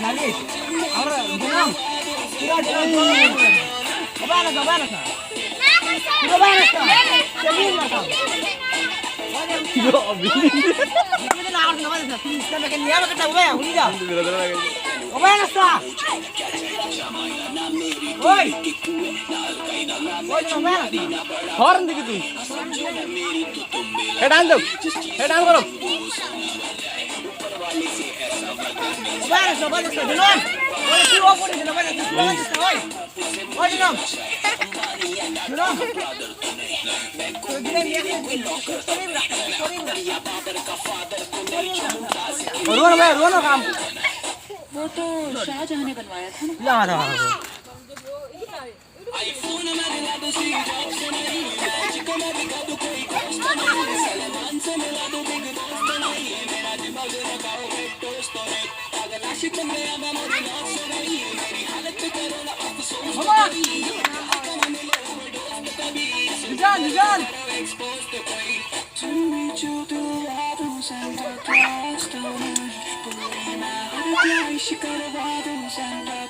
Nani, ahora, Gunam, Kira Kabana, Kabana, horn দিকে তুই head আন দাও হেড আন করো रोनो काम वो तो शाहजहां ने बनवाया था ना। निजान She got a wild and